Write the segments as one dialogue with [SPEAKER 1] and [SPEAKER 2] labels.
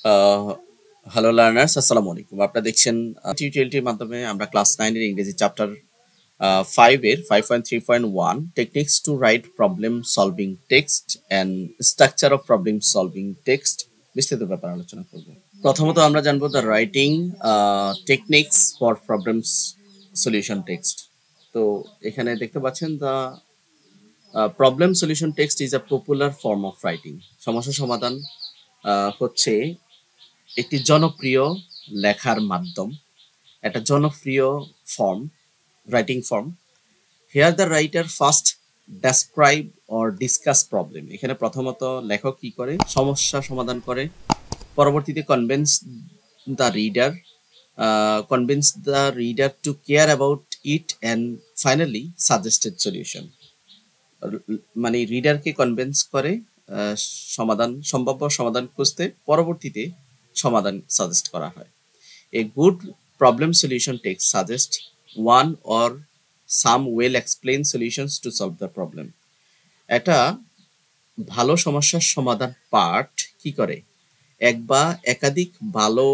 [SPEAKER 1] আহ hello learners, আসসালামু আলাইকুম। আপনারা দেখছেন টিউটোরিয়ালটির মাধ্যমে আমরা ক্লাস 9 এর ইংরেজি চ্যাপ্টার 5 এর 5.3.1 techniques to write problem solving text and structure of problem solving text বিস্তারিত ব্যাপারে আলোচনা করব। প্রথমত আমরা জানবো the writing techniques for problems solution text. তো এখানে দেখতে পাচ্ছেন the problem solution text is a popular form of writing. সমস্যা সমাধান হচ্ছে একটি জনপ্রিয় লেখার মাধ্যম, একটা জনপ্রিয় form, writing form. Here the writer first describe or discuss problem. এখানে প্রথমত লেখক কি করে, সমস্যা সমাধান করে, পরবর্তীতে convince the reader two care about it and finally suggested solution. মানে রিডারকে কনভিন্স করে সম্ভাব্য সমাধান খুঁজতে, পরবর্তীতে সমাধান সাজেস্ট করা হয়। A good problem solution text suggests one or some well-explained solutions to solve the problem. একটা ভালো সমস্যার সমাধান পাঠ কি করে, এক বা একাধিক ভালো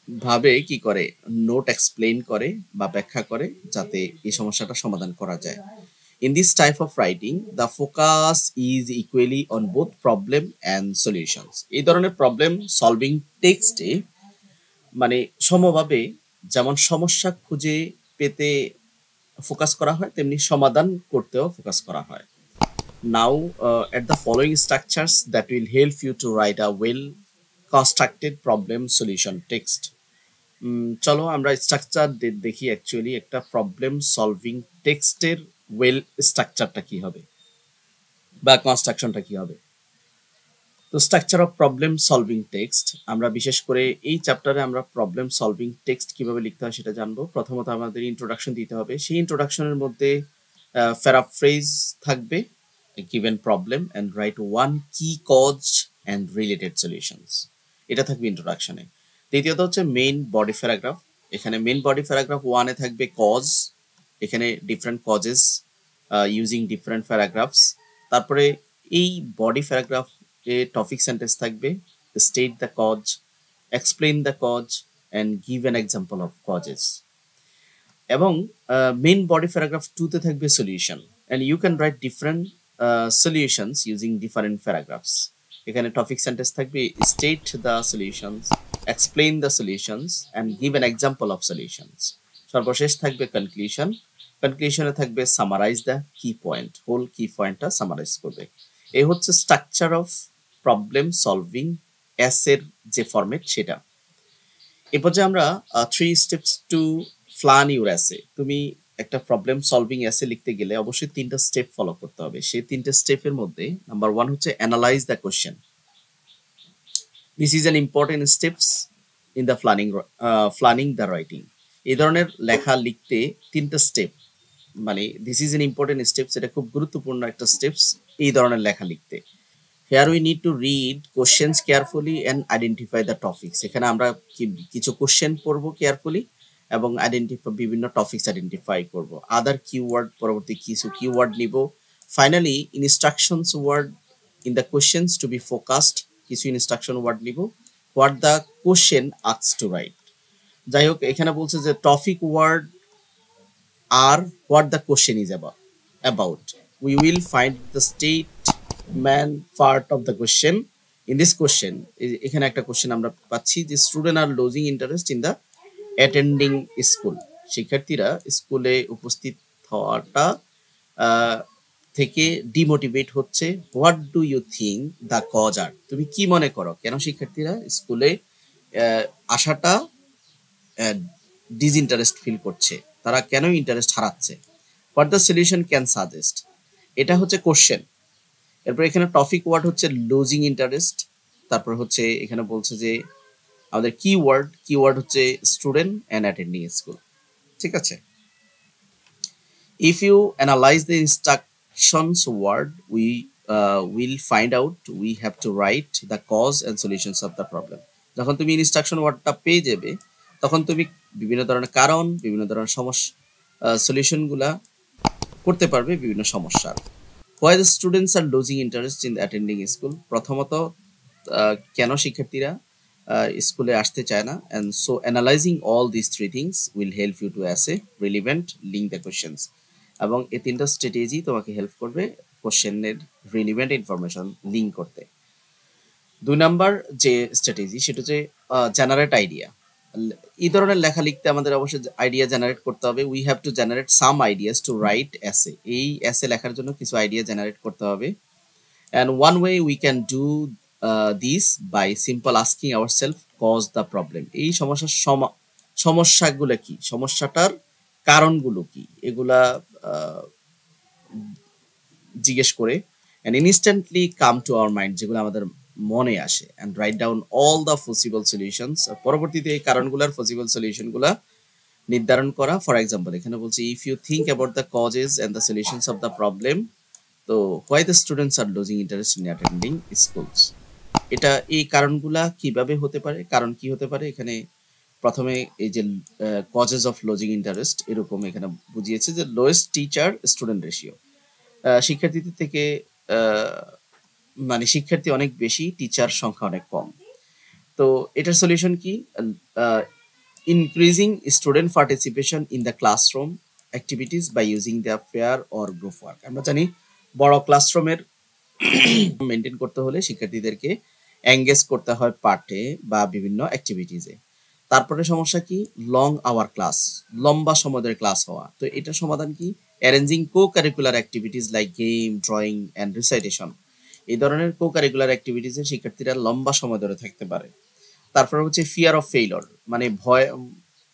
[SPEAKER 1] ভাবে কি করে নোট এক্সপ্লেইন করে বা ব্যাখ্যা করে যাতে এই সমস্যাটা সমাধান করা যায়। In this type of writing, the focus is equally on both problem and solutions. এই ধরনের প্রবলেম সলভিং টেক্সটে মানে সমভাবে যেমন সমস্যা খুঁজে পেতে ফোকাস করা হয়, তেমনি সমাধান করতেও ফোকাস করা হয়। নাও at the following structures that will help you to write a well constructed problem solution text. চলো আমরা স্ট্রাকচার দেখি অ্যাকচুয়ালি একটা প্রবলেম সলভিং টেক্সটের ওয়েল স্ট্রাকচারটা কি হবে বা কনস্ট্রাকশনটা কি হবে। তো structure of problem solving text, আমরা বিশেষ করে এই চ্যাপ্টারে আমরা প্রবলেম সলভিং টেক্সট কিভাবে লিখতে হয় সেটা জানবো। প্রথমত আমাদের ইন্ট্রোডাকশন দিতে হবে, সেই ইন্ট্রোডাকশনের মধ্যে প্যারাফ্রেজ থাকবে, given problem and write one key cause and related solutions, এটা থাকবে ইন্ট্রোডাকশনে। দ্বিতীয়ত হচ্ছে মেইন বডি প্যারাগ্রাফ। এখানে মেইন বডি প্যারাগ্রাফ ওয়ানে থাকবে কজ, এখানে different causes using different paragraphs. তারপরে এই বডি প্যারাগ্রাফ টপিক সেন্টেন্স থাকবে, state the cause, explain the cause and give an example of causes. এবং মেইন বডি প্যারাগ্রাফ 2 তে থাকবে solution, and you can write different solutions using different paragraphs. এখানে topic sentence থাকবে, state the solutions, explain the solutions and give an example of solutions. সর্বশেষ থাকবে conclusion, কনক্লুশনে থাকবে summarise the কি point, whole কি পয়েন্টটা সামারাইজ করবে। এই হচ্ছে স্ট্রাকচার অফ প্রবলেম সলভিং এর যে ফরম্যাট সেটা। এরপর যে আমরা 3 স্টেপস টু প্ল্যান ইউর এসে, তুমি একটা প্রবলেম সলভিং এসে লিখতে গেলে অবশ্যই 3টা স্টেপ ফলো করতে হবে। সেই 3টে স্টেপের মধ্যে নাম্বার 1 হচ্ছে analyse the question. This is an important steps in the planning the writing. এই ধরনের লেখা লিখতে 3টা স্টেপ, মানে this is an important steps, এটা খুব গুরুত্বপূর্ণ একটা স্টেপস এই ধরনের লেখা লিখতে। Here we need to read questions carefully and identify the topics. এখানে আমরা কিছু কোশ্চেন পড়বো কেয়ারফুলি এবং বিভিন্ন টপিকস আইডেন্টিফাই করব। আদার কিওয়ার্ড, পরবর্তী কিছু কিওয়ার্ড নিব। Finally instructions word in the questions to be focused, কিছু ইনস্ট্রাকশন ওয়ার্ড নিব। What the question asks to write. যাই হোক, এখানে বলছে যে টপিক ওয়ার্ড আর what the question is about. We will find the statement part of the question. In this question, এখানে একটা কোশ্চেন আমরা পাচ্ছি যে student are losing interest in the attending school. শিক্ষার্থীরা স্কুলে উপস্থিত হওয়াটা থেকে ডিমোটিভেট হচ্ছে। What do you think the cause are, তুমি কি মনে করো কেন শিক্ষার্থীরা স্কুলে আসাটা ডিসইন্টারেস্ট ফিল করছে, তারা কেন ইন্টারেস্ট হারাচ্ছে। What the solution can suggest, এটা হচ্ছে কোশ্চেন। এরপর এখানে টপিক ওয়ার্ড হচ্ছে লুজিং ইন্টারেস্ট। তারপর হচ্ছে এখানে বলছে যে আমাদের কিওয়ার্ড হচ্ছে স্টুডেন্ট অ্যান্ড অ্যাটেন্ডিং স্কুল। ঠিক আছে, if you analyse the instructions word we will find out we have to write the cause and solutions of the problem. যখন তুমি ইনস্ট্রাকশন ওয়ার্ডটা পেয়ে যাবে তখন তুমি বিভিন্ন ধরনের কারণ, বিভিন্ন ধরনের সমস্যা সলিউশনগুলা করতে পারবে বিভিন্ন সমস্যার। Why the students are losing interest in attending school, প্রথমত কেন শিক্ষার্থীরা স্কুলে আসতে চায় না, and so analyzing all these three things will help you to assess relevant link the questions, এবং এই তিনটা স্ট্র্যাটেজি তোমাকে হেল্প করবে কোশ্চেনের রিলিভেন্ট ইনফরমেশন লিঙ্ক করতে। 2 নাম্বার যে স্ট্র্যাটেজি সেটা হচ্ছে জেনারেট আইডিয়া। এই ধরনের লেখা লিখতে আমাদের অবশ্যই আইডিয়া জেনারেট করতে হবে। We have to generate some ideas two right এসে। এই এসে লেখার জন্য কিছু আইডিয়া জেনারেট করতে হবে। And one way we can do this by simple asking ourselves cause the problem. এই সমস্যাগুলো কি, সমস্যাটার কারণগুলো কি, এগুলা জিজ্ঞেস করে and instantly come to our mind, যেগুলো আমাদের মনে আসে, and write down all the possible solutions. পরবর্তীতে এই কারণগুলোর পসিবল সলিউশনগুলা নির্ধারণ করা। ফর এক্সাম্পল এখানে বলছি if you think about the causes and the solutions of the problem, তো why the students are losing interest in attending schools. এটা এই কারণগুলা কিভাবে হতে পারে, কারণ কি হতে পারে, এখানে প্রথমে এই যে কজেস অফ লুজিং ইন্টারেস্ট এরকম এখানে বুঝিয়েছে যে লোয়েস্ট টিচার স্টুডেন্ট রেশিও, শিক্ষার্থীদের থেকে মানে শিক্ষার্থী অনেক বেশি, টিচার সংখ্যা অনেক কম। তো এটার সলিউশন কি, increasing student participation in the classroom activities by using the pair or group work. আমরা জানি বড় ক্লাসরুমের মেনটেন করতে হলে শিক্ষার্থীদেরকে এঙ্গেজ করতে হয় পাঠে বা বিভিন্ন অ্যাক্টিভিটিসে। তারপরে সমস্যা কি, লং আওয়ার ক্লাস, লম্বা সময় ধরে ক্লাস হওয়া। তো এটার সমাধান কি, arranging co curricular activities like game, drawing and recitation. এই ধরনের কো কারিকুলার অ্যাক্টিভিটিসে শিক্ষার্থীরা লম্বা সময় ধরে থাকতে পারে। তারপর হচ্ছে ফিয়ার অফ ফেইলর, মানে ভয়,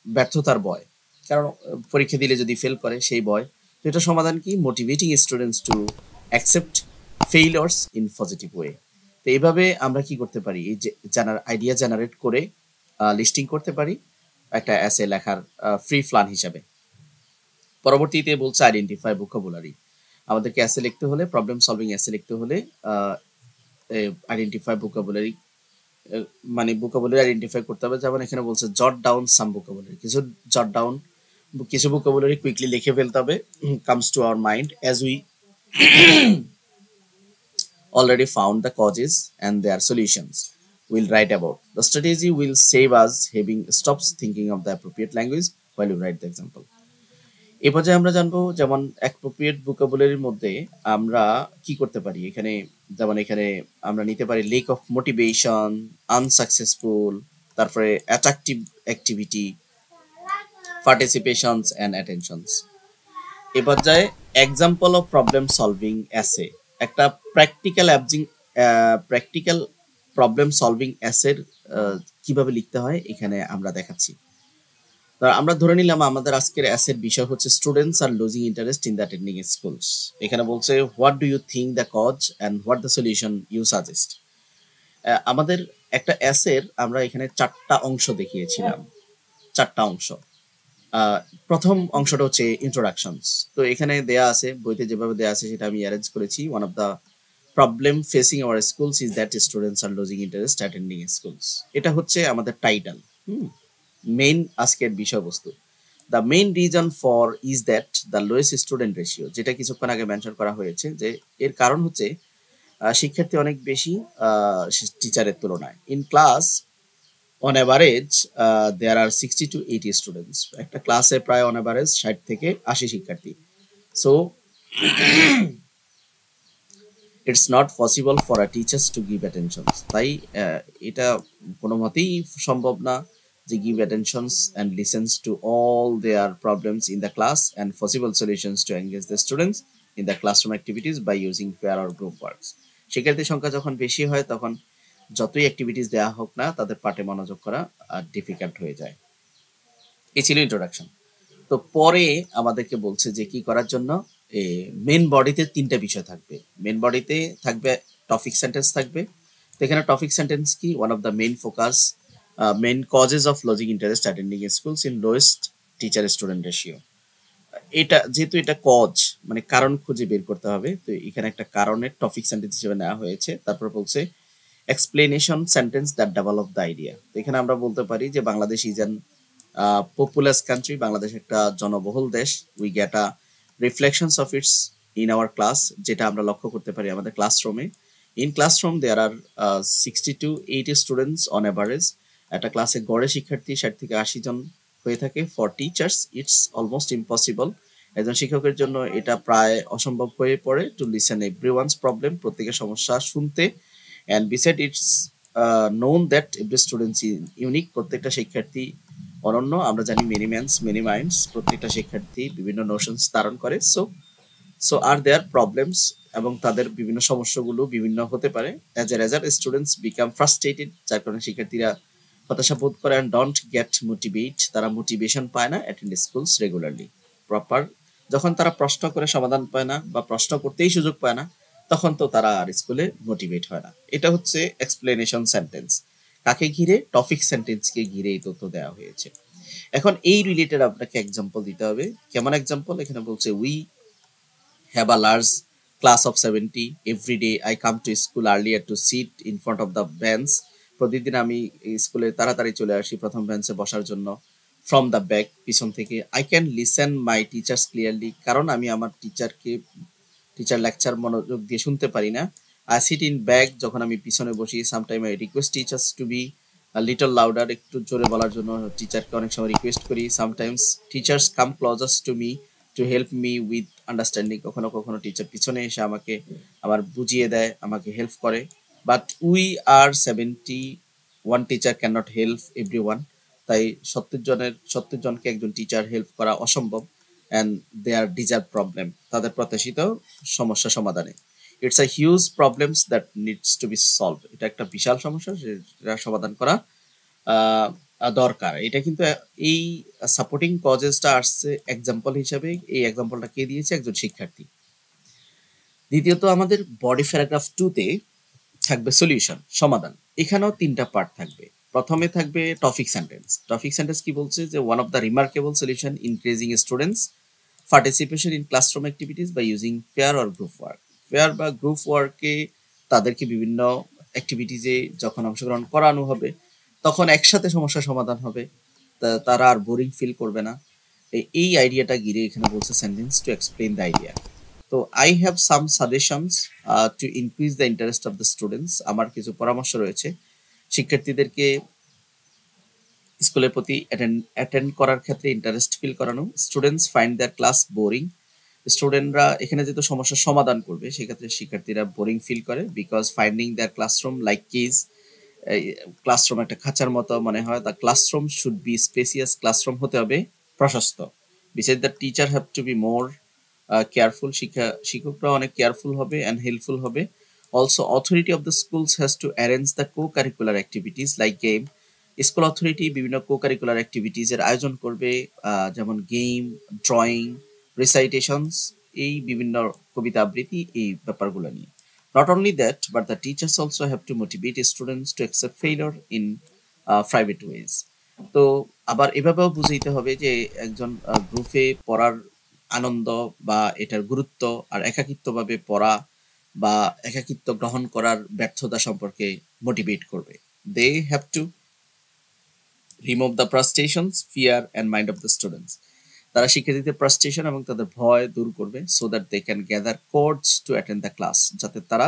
[SPEAKER 1] ব্যর্থতার ভয়, কারণ পরীক্ষা দিলে যদি ফেল করে সেই ভয়। তো এটা সমাধান কি, motivating students to accept failures in positive way. তো এইভাবে আমরা কি করতে পারি, এই যে আইডিয়া জেনারেট করে লিস্টিং করতে পারি একটা এসে লেখার ফ্রি প্ল্যান হিসাবে। পরবর্তীতে বলছে আইডেন্টিফাই ভোকাবুলারি। আমাদেরকে এসে লিখতে হলে, প্রবলেম সলভিং এসে লিখতে হলে আইডেন্টিফাই ভোকাবুলারি, মানে ভোকাবুলারি আইডেন্টিফাই করতে হবে। যেমন এখানে বলছে জট ডাউন সাম ভোকাবুলারি, কিছু জট ডাউন, কিছু ভোকাবুলারি কুইকলি লিখে ফেলতে হবে, comes to our mind as we already found the causes and their solutions. We'll write about the strategy will save us having stops thinking of the appropriate language while we write the example. এই পর্যায়ে আমরা জানবো যেমন appropriate ভোকাবুলারির মধ্যে আমরা কি করতে পারি। এখানে যেমন এখানে আমরা নিতে পারি লেক অফ মোটিভেশন, আনসাকসেসফুল, তারপরে অ্যাট্রাকটিভ অ্যাক্টিভিটি, পার্টিসিপেশনস অ্যান্ড অ্যাটেনশনস। এই পর্যায়ে এক্সাম্পল অফ প্রবলেম সলভিং এসে, একটা প্র্যাকটিক্যাল প্রবলেম সলভিং এসের কিভাবে লিখতে হয় এখানে আমরা দেখাচ্ছি। আমরা ধরে নিলাম আমাদের আজকের এসের বিষয় হচ্ছে students are losing interest in the attending schools. এখানে বলছে what do you think the cause and what the solution you suggest. আমাদের একটা এসের আমরা এখানে 4টা অংশ দেখিয়েছিলাম, 4টা অংশ। প্রথম অংশটা হচ্ছে ইন্ট্রোডাকশনস। তো এখানে দেয়া আছে, বইতে যেভাবে দেয়া আছে সেটা আমি অ্যারেঞ্জ করেছি। One of the problem facing our schools is that students are losing interest attending schools. এটা হচ্ছে আমাদের টাইটেল, মেইন আজকের বিষয়বস্তু। The main reason for is that the lowest student ratio, যেটা কিছুক্ষণ আগে মেনশন করা হয়েছে, যে এর কারণ হচ্ছে শিক্ষার্থী অনেক বেশি টিচারের তুলনায়। In class on average there are 60 to 80 students. একটা ক্লাসে প্রায় অন অ্যাভারেজ 60 থেকে 80 শিক্ষার্থী। So it's not possible for a teachers to give attention. তাই এটা কোনো মতেই সম্ভব না যে give attentions and listens to all their problems in the class and possible solutions to engage the students in the classroom activities by using pair or group works. শিক্ষার্থীর সংখ্যা যখন বেশি হয় তখন যতই অ্যাক্টিভিটিস দেওয়া হোক না তাদের পাঠে মনোযোগ করা ডিফিকাল্ট হয়ে যায়। এই ছিল ইন্ট্রোডাকশন। তো পরে আমাদেরকে বলছে যে কি করার জন্য, মেন বডিতে 3টা বিষয় থাকবে। মেন বডিতে থাকবে টপিক সেন্টেন্স থাকবে। তো এখানে টপিক সেন্টেন্স কি, one of the main focus main causes of lodging interest attending schools in lowest teacher student ratio. এটা যেহেতু এটা কজ মানে কারণ খুঁজে বের করতে হবে, তো এখানে একটা কারণের টপিক সেন্টেন্স হিসেবে নেওয়া হয়েছে। তারপর বলছে explanation sentence that develop the idea. তো এখানে আমরা বলতে পারি যে Bangladesh is an populous country, Bangladesh একটা জনবহুল দেশ। We get a reflections of its in our class, যেটা আমরা লক্ষ্য করতে পারি আমাদের ক্লাসরুমে। In classroom there are 60 to 80 students on average. একটা ক্লাসে গড়ে শিক্ষার্থী 60 থেকে 80 জন হয়ে থাকে। For teachers it's almost impossible, একজন শিক্ষকের জন্য এটা প্রায় অসম্ভব হয়ে পড়ে টু লিসেন এভরিওয়ানস প্রবলেম, প্রত্যেকের সমস্যা শুনতে। And beside it's known that every students is unique, প্রত্যেকটা শিক্ষার্থী অনন্য। আমরা জানি মেনি ম্যানস মেনি মাইন্ডস, প্রত্যেকটা শিক্ষার্থী বিভিন্ন নোশনস ধারণ করে। সো আর দেয়ার প্রবলেমস, এবং তাদের বিভিন্ন সমস্যাগুলো বিভিন্ন হতে পারে। As a result students become frustrated, যার কারণে শিক্ষার্থীরা হতাশা বোধ করে, অ্যান্ড ডোন্ট গেট মোটিভেট, তারা মোটিভেশন পায় না অ্যাটেন্ড স্কুলস রেগুলারলি প্রপার। যখন তারা প্রশ্ন করে সমাধান পায় না বা প্রশ্ন করতেই সুযোগ পায় না, তখন তো তারা আর স্কুলে মোটিভেট হয় না। এটা হচ্ছে এক্সপ্লেনেশন সেন্টেন্স। কাকে ঘিরে? টপিক সেন্টেন্সকে ঘিরে এই তথ্য দেওয়া হয়েছে। এখন এই রিলেটেড আপনাকে এক্সাম্পল দিতে হবে। কেমন এক্সাম্পল? এখানে বলছে we have a large class of 70 every day. I come to school earlier to sit in front of the bench. প্রতিদিন আমি স্কুলে তাড়াতাড়ি চলে আসি প্রথম বেঞ্চে বসার জন্য। ফ্রম দ্য ব্যাক, পিছন থেকে। I can listen my teachers clearly, কারণ আমি আমার টিচার লেকচার মনোযোগ দিয়ে শুনতে পারি না। আই সিট ইন ব্যাক, যখন আমি পিছনে বসি। Sometime I request teachers to be little louder, একটু জোরে বলার জন্য টিচারকে অনেক সময় রিকোয়েস্ট করি। Sometimes teachers come closer to me to help me with understanding, কখনো কখনো টিচার পিছনে এসে আমাকে আবার বুঝিয়ে দেয়, আমাকে হেল্প করে। But we are 70, one teacher can not help every one, তাই 70 জনকে একজন টিচার হেল্প করা অসম্ভব। And they are deserve problem, তাদের প্রত্যাশিত সমস্যা সমাধানে। It's a huge problems that needs to be solve, এটা একটা বিশাল সমস্যা যেটা সমাধান করা দরকার। এটা কিন্তু এই সাপোর্টিং কজেসটা আসছে এক্সাম্পল হিসাবে। এই এক্সাম্পলটা কে দিয়েছে? একজন শিক্ষার্থী। দ্বিতীয়ত আমাদের বডি প্যারাগ্রাফ 2-তে থাকবে সলিউশন, সমাধান। এখানেও 3টা পার্ট থাকবে। প্রথমে থাকবে টপিক সেন্টেন্স। টপিক সেন্টেন্স কি বলছে? যে one of the remarkable solution increasing students participation in classroom activities by using pair or group work. Pair বা গ্রুপ ওয়ার্কে তাদেরকে বিভিন্ন অ্যাক্টিভিটিসে যখন অংশগ্রহণ করানো হবে, তখন একসাথে সমস্যার সমাধান হবে, তারা আর বোরিং ফিল করবে না। এই আইডিয়াটা ঘিরে এখানে বলছে sentence to explain the idea. তো I have some suggestions to increase the interest of the students, আমার কিছু পরামর্শ রয়েছে শিক্ষার্থীদেরকে স্কুলের প্রতি অ্যাটেন্ড করার ক্ষেত্রে ইন্টারেস্ট ফিল করানো। Students find their class boring, স্টুডেন্টরা এখানে যেহেতু সমস্যার সমাধান করবে, সেক্ষেত্রে শিক্ষার্থীরা বোরিং ফিল করে। Because finding their classroom like cage, classroom একটা খাঁচার মতো মনে হয়। The classroom should be spacious, classroom হতে হবে প্রশস্ত। Beside the teacher have to be more careful, শিক্ষকরা অনেক কেয়ারফুল হবে অ্যান্ড হেল্পফুল হবে। Also authority of the schools has to arrange the co curricular activities like game. School authority বিভিন্ন co curricular activities এর আয়োজন করবে, যেমন গেম, ড্রয়িং, রিসাইটেশনস, এই বিভিন্ন কবিতা আবৃত্তি, এই ব্যাপারগুলো নিয়ে। Not only that, but the teachers also have to motivate students to accept failure in private ways. তো আবার এভাবেও বুঝাইতে হবে যে একজন গ্রুপে পড়ার আনন্দ বা এটার গুরুত্ব, আর একাকিত্বভাবে পড়া বা একাকিত্ব গ্রহণ করার ব্যর্থতা সম্পর্কে মোটিভেট করবে। They have to remove the frustrations, fear and mind of the students. তারা শিক্ষার্থীদের ফ্রাস্ট্রেশন এবং তাদের ভয় দূর করবে, so that they can gather course to attend the class, যাতে তারা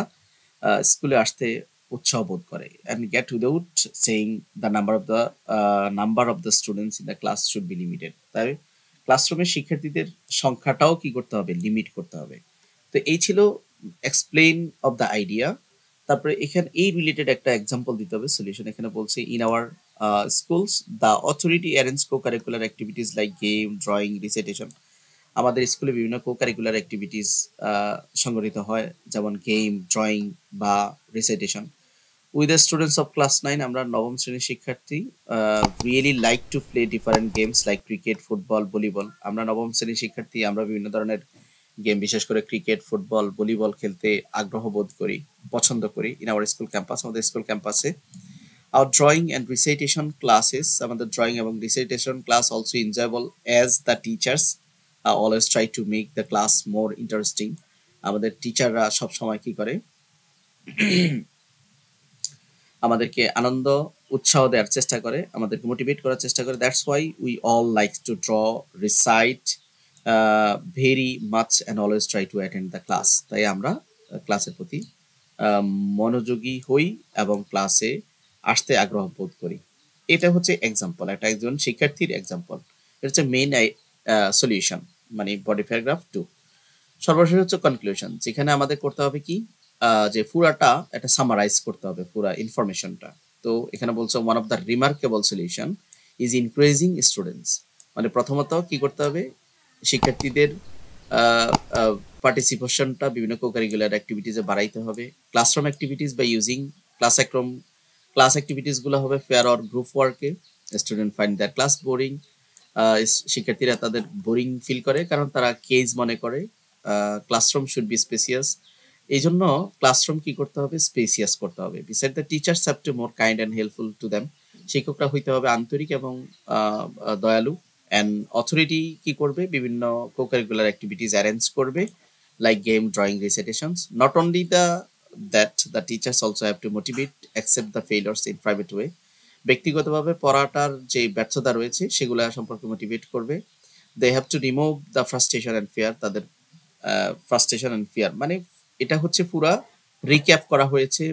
[SPEAKER 1] স্কুলে আসতে উৎসাহ বোধ করে। And get without saying the number of the students in the class should be limited. তাই ক্লাসরুমের শিক্ষার্থীদের সংখ্যাটাও কি করতে হবে? লিমিট করতে হবে। তো এই ছিল এক্সপ্লেইন অফ দ্য আইডিয়া। তারপরে এখানে এই রিলেটেড একটা এক্সাম্পল দিতে হবে সলিউশন। এখানে বলছে in our schools the authority arrange co-curricular activities like game, drawing, recitation. আমাদের স্কুলে বিভিন্ন co-curricular activities সংগঠিত হয়, যেমন গেম, ড্রয়িং বা recitation. With the students of class 9, আমরা নবম শ্রেণীর শিক্ষার্থী really like to play different games like cricket, football, volleyball. আমরা নবম শ্রেণীর শিক্ষার্থী, আমরা বিভিন্ন ধরনের গেম, বিশেষ করে ক্রিকেট, ফুটবল, ভলিবল খেলতে আগ্রহ বোধ করি, পছন্দ করি। ইন আওয়ার স্কুল ক্যাম্পাস, আমাদের স্কুল ক্যাম্পাসে our drawing and recitation classes, আমাদের drawing এবং recitation class also enjoyable as the teachers always try to make the class more interesting. আমাদের টিচাররা সব সময় কি করে? আমাদেরকে আনন্দ উৎসাহ দেওয়ার চেষ্টা করে, আমাদেরকে মোটিভেট করার চেষ্টা করে। That's why we all like to draw, recite very much and always try to attend the class. তাই আমরা ক্লাসের প্রতি আম মনোযোগী হই এবং ক্লাসে আসতে আগ্রহ বোধ করি। এটা হচ্ছে এক্সাম্পল, একজন শিক্ষার্থীর এক্সাম্পল। এটা হচ্ছে মেইন সলিউশন, মানে বডি প্যারাগ্রাফ 2। সর্বশেষ হচ্ছে কনক্লুশন, যেখানে আমাদের করতে হবে কি, যে পুরাটা একটা সামারাইজ করতে হবে পুরা ইনফরমেশনটা। তো এখানে বলছে one of the remarkable solution is increasing students, মানে প্রথমত কি করতে হবে, শিক্ষার্থীদের পার্টিসিপেশনটা বিভিন্ন কোকারিকুলার অ্যাক্টিভিটিসে বাড়াইতে হবে। Classroom activities by using class একরম ক্লাস অ্যাক্টিভিটিস গুলো হবে ফেয়ার অর গ্রুপ ওয়ার্কে। Student find their class boring, শিক্ষার্থীরা তাদের বোরিং ফিল করে কারণ তারা কেজ মনে করে। ক্লাসরুম শুড বি স্পেসিয়াস, এই জন্য ক্লাসরুম কি করতে হবে, স্পেসিয়াস করতে হবে। Beside the teachers have to more kind and helpful to them, শিক্ষকরা হইতে হবে আন্তরিক এবং দয়ালু। অ্যান্ড অথরিটি কি করবে, বিভিন্ন কোকারিকুলার অ্যাক্টিভিটিস অ্যারেঞ্জ করবে, like game, drawing, recitations. Not only the teachers also have to motivate accept the failures in private way, ব্যক্তিগতভাবে পড়াটার যে ব্যর্থতা রয়েছে সেগুলো সম্পর্কে মোটিভেট করবে। They have to remove the frustration and fear, তাদের ফ্রাস্ট্রেশন অ্যান্ড ফিয়ার, মানে এটা হচ্ছে পুরা রিক্যাপ করা হয়েছে